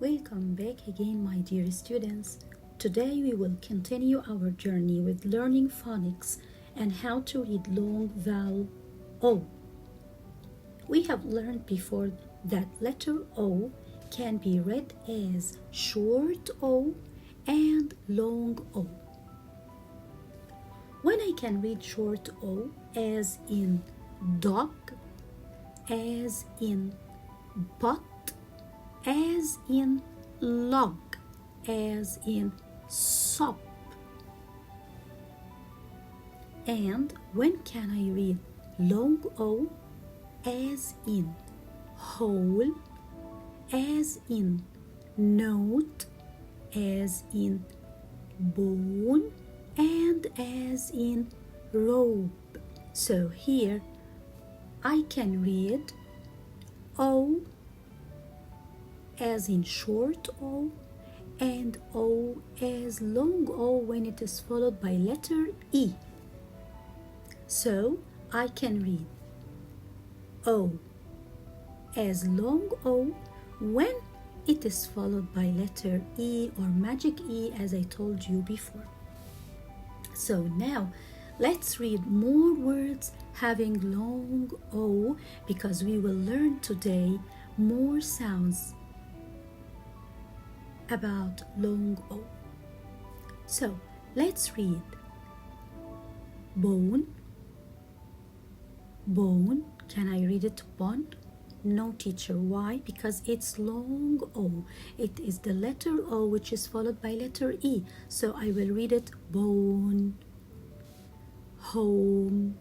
Welcome back again, my dear students. Today we will continue our journey with learning phonics and how to read long vowel O. We have learned before that letter O can be read as short O and long O. When I can read short O as in dog, as in pot, as in log, as in sop. And when can I read long O as in whole, as in note, as in bone, and as in robe. So here I can read O as in short O and O as long O when it is followed by letter E. So I can read O as long O when it is followed by letter E or magic E, as I told you before. So now let's read more words having long O, because we will learn today more sounds about long O. So let's read bone. Bone. Can I read it bone? No, teacher. Why? Because it's long O. It is the letter O which is followed by letter E. So I will read it bone. Home.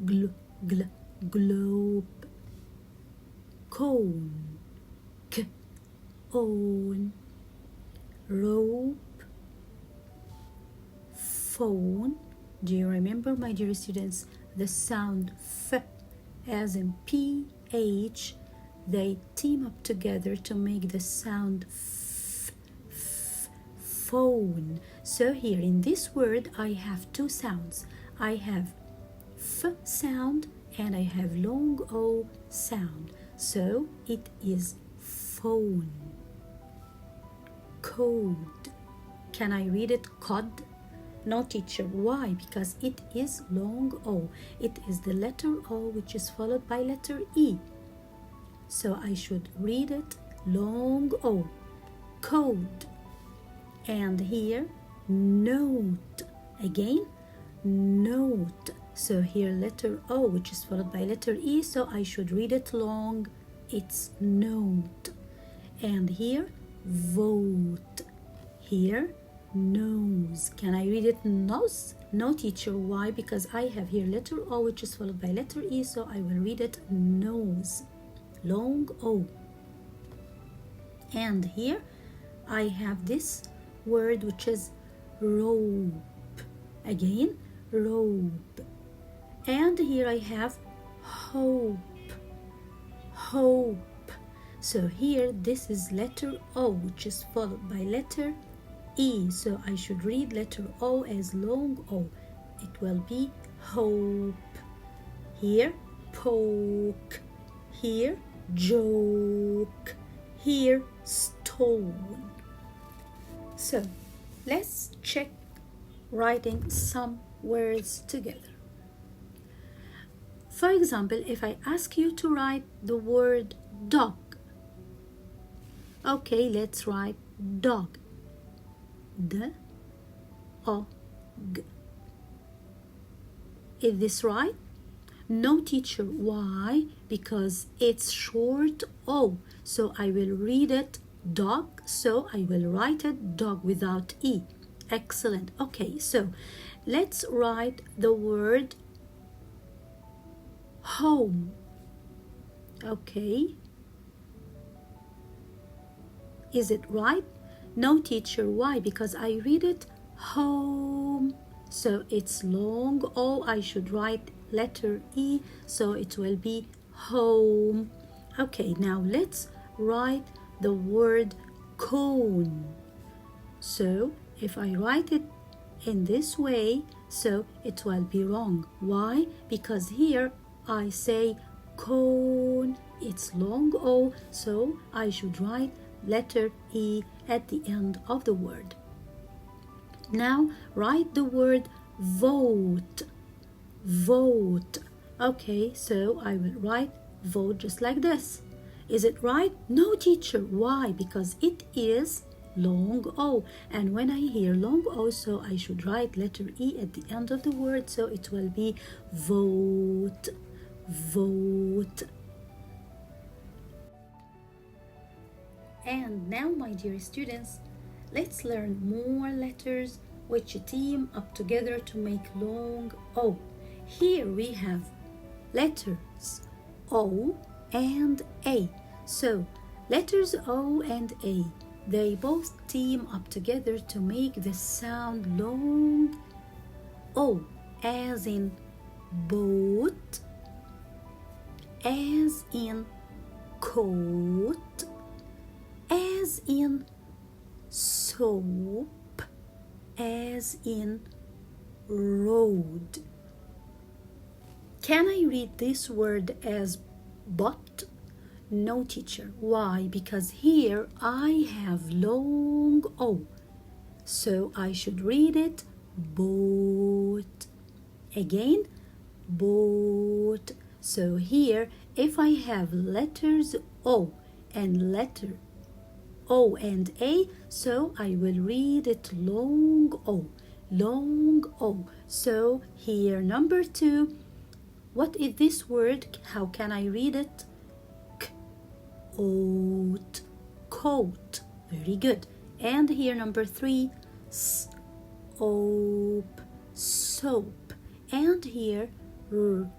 Globe. Cone. Own. Rope. Phone. Do you remember, my dear students, the sound F as in PH? They team up together to make the sound F, phone. So here in this word I have two sounds. I have F sound and I have long O sound. So it is phone. Code. Can I read it cod? No, teacher. Why? Because it is long O. It is the letter O which is followed by letter E. So I should read it long O. Code. And here, note. Again, note. So here letter O which is followed by letter E, so I should read it long. It's note. And here, vote. Here, nose. Can I read it nose? No, teacher. Why? Because I have here letter O which is followed by letter E, so I will read it nose. Long O. And here I have this word which is robe. Again, robe. And here I have hope. Hope. So here this is letter O which is followed by letter E. So I should read letter O as long O. It will be hope. Here, poke. Here, joke. Here, stone. So let's check writing some words together. For example, if I ask you to write the word dog. Okay, let's write dog. D-O-G. Is this right? No, teacher. Why? Because it's short O. So I will read it dog. So I will write it dog without E. Excellent. Okay, so let's write the word home. Okay. Is it right? No, teacher. Why? Because I read it home. So it's long O. I should write letter E. So it will be home. Okay, now let's write the word cone. So if I write it in this way, so it will be wrong. Why? Because here I say cone. It's long O, so I should write letter E at the end of the word. Now write the word vote. Vote. Okay, so I will write vote just like this. Is it right? No, teacher. Why? Because it is long O. And when I hear long O, so I should write letter E at the end of the word. So it will be vote. Vote. And now, my dear students, let's learn more letters which team up together to make long O. Here we have letters O and A. So letters O and A, they both team up together to make the sound long O, as in boat, as in coat, as in soap, as in road. Can I read this word as but? No, teacher. Why? Because here I have long O. So I should read it boat. Again, boat. So here, if I have letters O and letter O and A, so I will read it long O. Long O. So here, number 2. What is this word? How can I read it? Oat, coat. Very good. And here number 3, soap, soap. And here road,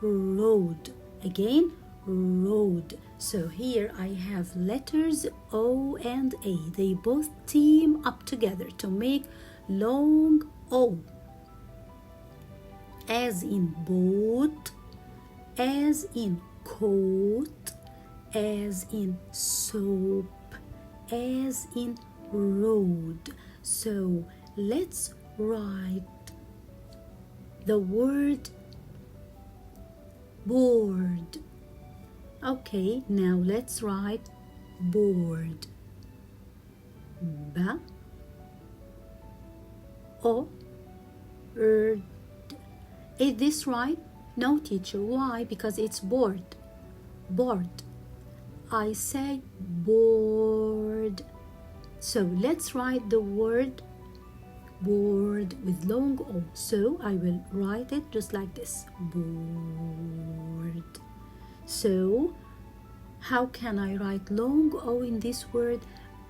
road. Again, road. So here I have letters O and A. They both team up together to make long O. As in boat, as in coat, as in soap, as in road. So let's write the word board. Okay, now let's write board. Ba, o, r. Is this right? No, teacher. Why? Because it's board. Board. I say board. So let's write the word board with long O. So I will write it just like this. Board. So how can I write long O in this word?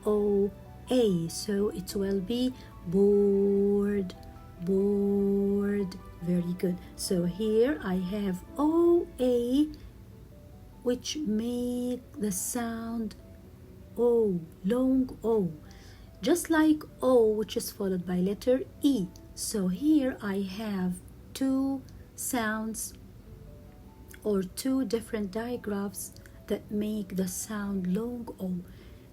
O, A. So it will be board. Board. Very good. So here I have O-A, which make the sound O, long O. Just like O, which is followed by letter E. So here I have two sounds or two different digraphs that make the sound long O.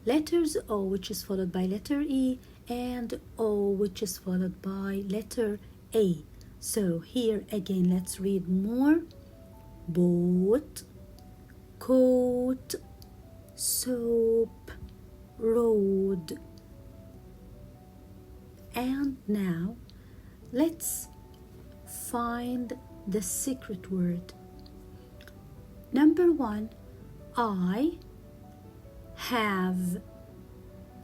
Letters O, which is followed by letter E, and O, which is followed by letter A. So here again, let's read more. Boat, coat, soap, road. And now let's find the secret word. Number 1, I have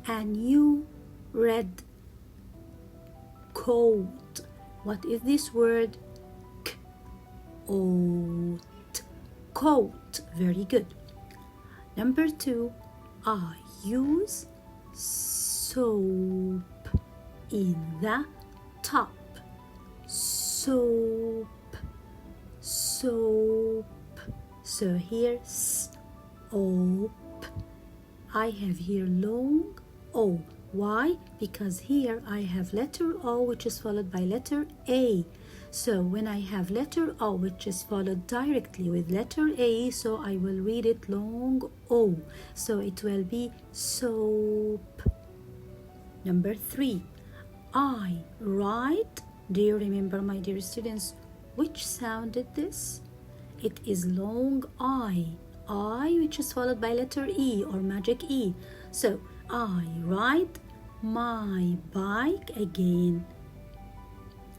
a new red coat. What is this word? Coat. Coat. Very good. Number 2, I use soap in the top. Soap. Soap. So here, soap. I have here long O. Why? Because here I have letter O, which is followed by letter A. So when I have letter O, which is followed directly with letter A, so I will read it long O. So it will be soap. Number 3, I write. Do you remember, my dear students, which sound is this? It is long I. I, which is followed by letter E or magic E. So I ride my bike again.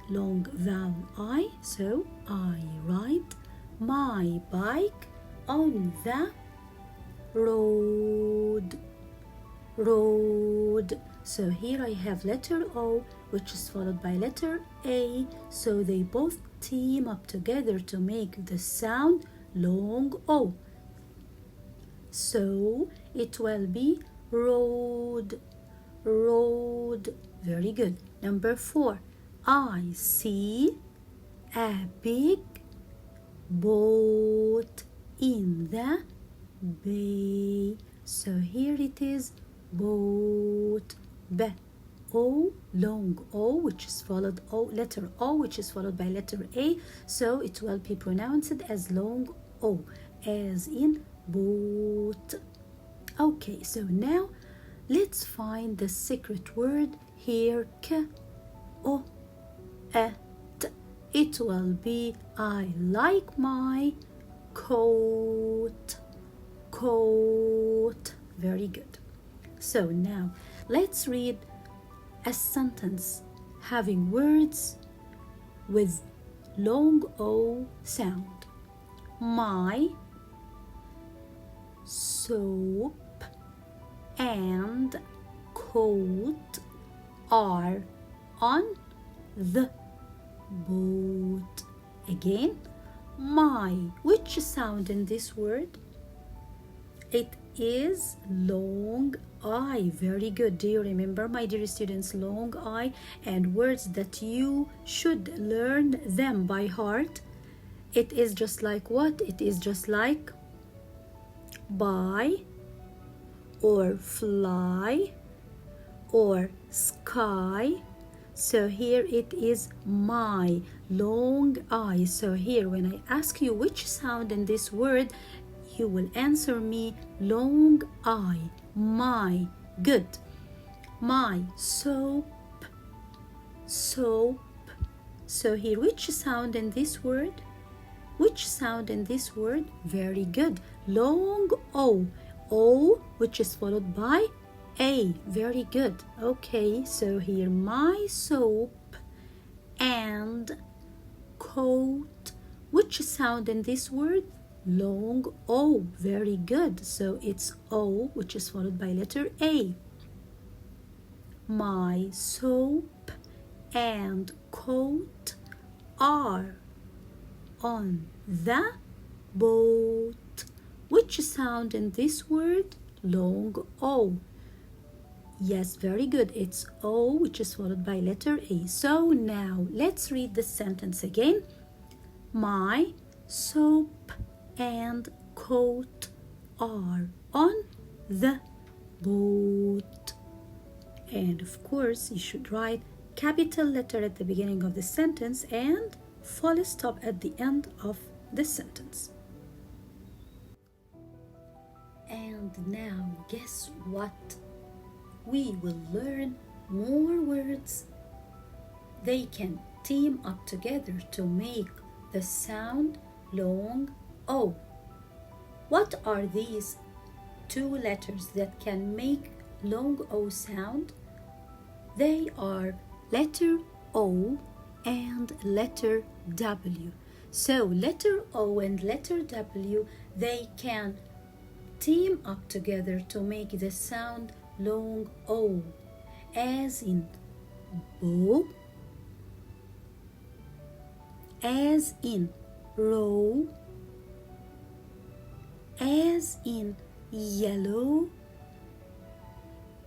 Long vowel I. So I ride my bike on the road. Road. So here I have letter O, which is followed by letter A. So they both team up together to make the sound long O. So it will be road. Road. Very good. Number 4. I see a big boat in the bay. So here it is, boat. B. O, long O, which is followed letter O, which is followed by letter A. So it will be pronounced as long O, as in boat. Okay, so now let's find the secret word here. K, O, A, T. It will be I like my coat. Coat. Very good. So now let's read a sentence having words with long O sound. My soap and coat are on the boat. Again, my. Which sound in this word? It is long I. Very good. Do you remember, my dear students, long I and words that you should learn them by heart? It is just like what? It is just like buy or fly or sky. So here it is my, long I. So here when I ask you which sound in this word, you will answer me long I. My. Good. My soap. Soap. So here, which sound in this word? Which sound in this word? Very good. Long O. O, which is followed by A. Very good. Okay, so here my soap and coat. Which sound in this word? Long O. Very good. So it's O, which is followed by letter A. My soap and coat are on the boat. Which sound in this word? Long O. Yes, very good. It's O, which is followed by letter A. So now let's read the sentence again. My soap and coat are on the boat. And of course, you should write capital letter at the beginning of the sentence and full stop at the end of the sentence. And now, guess what? We will learn more words. They can team up together to make the sound long O. What are these two letters that can make long O sound? They are letter O and letter W. So letter O and letter W, they can team up together to make the sound long O, as in bow, as in row, as in yellow,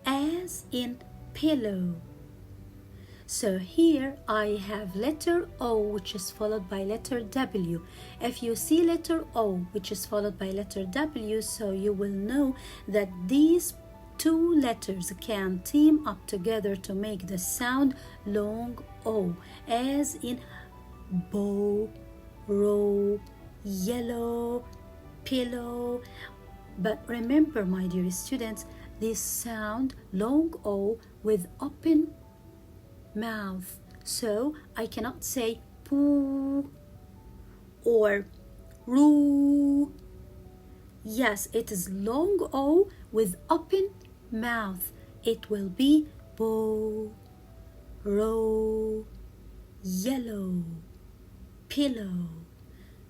as in pillow. So here I have letter O, which is followed by letter W. If you see letter O, which is followed by letter W, so you will know that these two letters can team up together to make the sound long O, as in bow, row, yellow, pillow. But remember, my dear students, this sound long O with open mouth. So I cannot say poo or roo. Yes, it is long O with open mouth. It will be bow, row, yellow, pillow.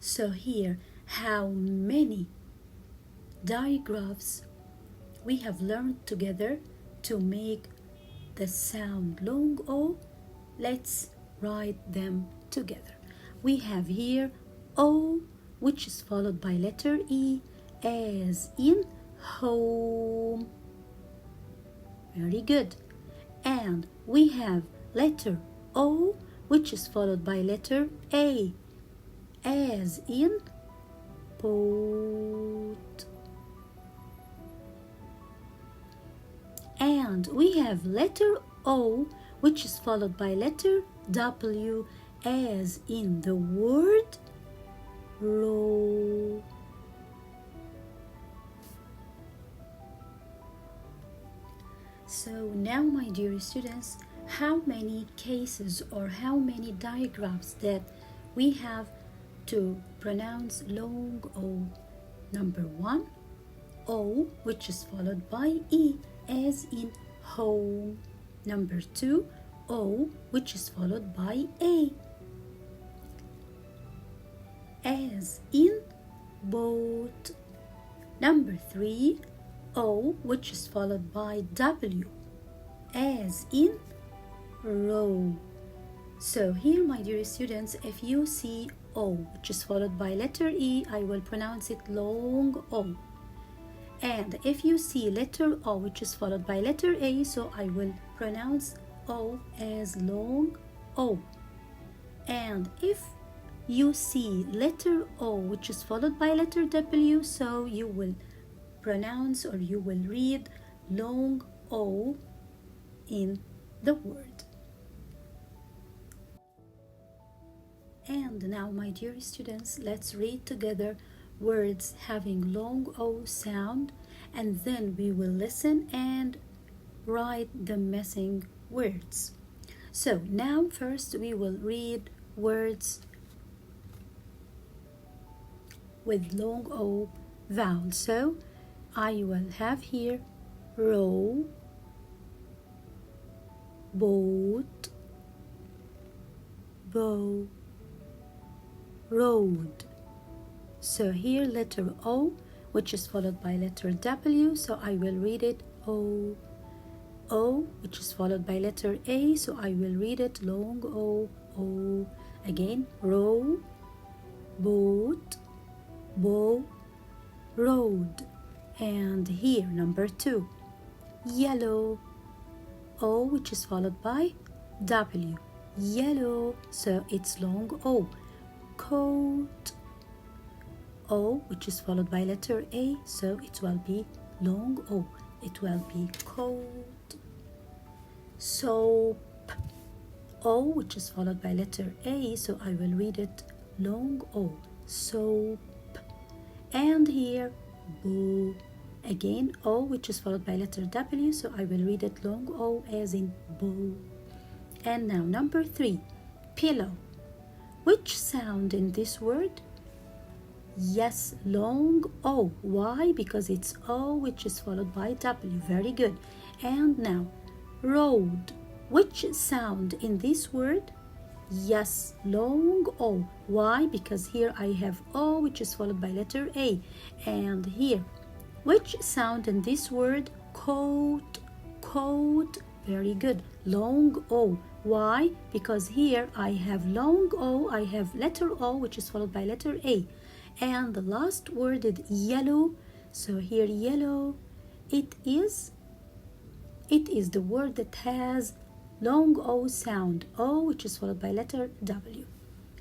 So here, how many digraphs we have learned together to make the sound long O. Let's write them together. We have here O, which is followed by letter E, as in home. Very good. And we have letter O, which is followed by letter A, as in boat. And we have letter O, which is followed by letter W, as in the word row. So now, my dear students, how many cases or how many digraphs that we have to pronounce long O? Number 1, O, which is followed by E, as in home. Number 2, O, which is followed by A, as in boat. Number 3, O, which is followed by W, as in row. So here, my dear students, if you see O, which is followed by letter E, I will pronounce it long O. And if you see letter O, which is followed by letter A, so I will pronounce O as long O. And if you see letter O, which is followed by letter W, so you will pronounce or you will read long O in the word. And now, my dear students, let's read together words having long O sound, and then we will listen and write the missing words. So now first we will read words with long O vowel. So I will have here row, boat, bow, road. So here letter O, which is followed by letter W, so I will read it O. O, which is followed by letter A, so I will read it long O, O. Again, row, boat, bow, road. And here, number 2, yellow, O, which is followed by W, yellow, so it's long O. Coat, O, which is followed by letter A, so it will be long O. It will be coat. Soap, O, which is followed by letter A, so I will read it long O. Soap. And here, bow. Again, O, which is followed by letter W, so I will read it long O, as in bow. And now number 3, pillow. Which sound in this word? Yes, long O. Why? Because it's O, which is followed by W. Very good. And now, road. Which sound in this word? Yes, long O. Why? Because here I have O, which is followed by letter A. And here, which sound in this word? Coat, coat. Very good. Long O. Why? Because here I have long O, I have letter O, which is followed by letter A. And the last word is yellow. So here yellow, it is the word that has long O sound, O, which is followed by letter W.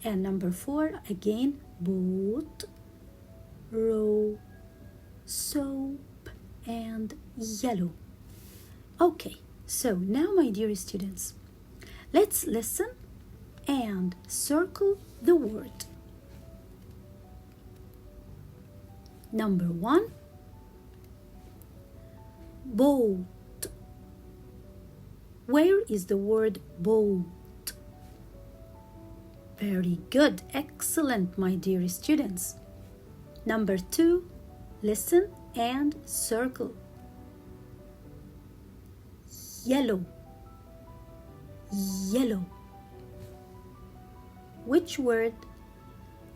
And number 4, again, boat, row, soap, and yellow. Okay, so now, my dear students, let's listen and circle the word. Number 1, boat. Where is the word boat? Very good, excellent, my dear students. Number 2, Listen and circle. Yellow, yellow. Which word?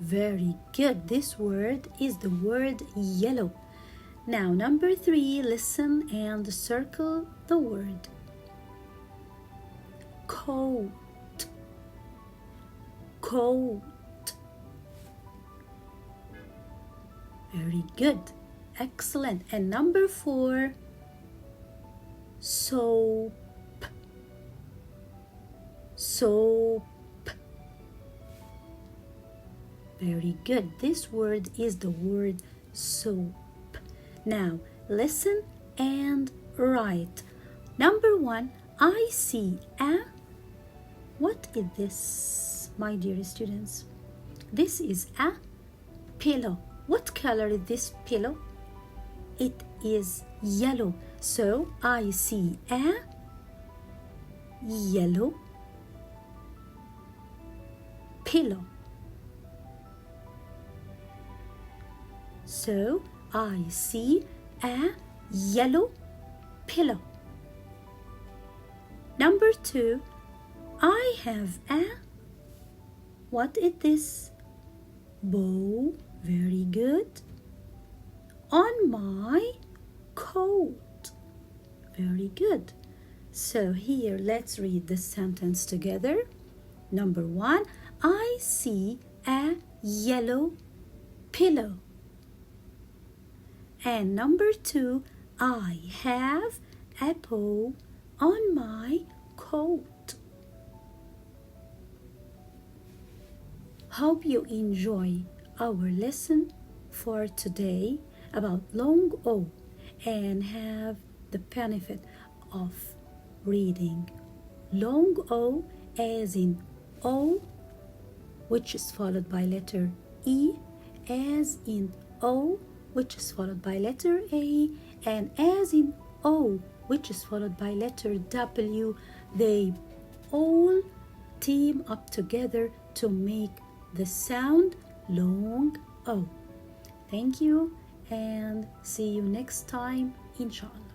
Very good. This word is the word yellow. Now, number 3, listen and circle the word. Coat, coat. Very good. Excellent. And number 4, soap, soap. Very good. This word is the word soap. Now, listen and write. Number 1, I see a. What is this, my dear students? This is a pillow. What color is this pillow? It is yellow. So, I see a yellow pillow. So, I see a yellow pillow. Number 2, I have a. What is this? Bow. Very good. On my coat. Very good. So here, let's read the sentence together. Number 1, I see a yellow pillow. And number 2, I have a bow on my coat. Hope you enjoy our lesson for today about long O and have the benefit of reading long O as in O, which is followed by letter E, as in O, which is followed by letter A, and as in O, which is followed by letter W. They all team up together to make the sound long O. Thank you and see you next time, inshallah.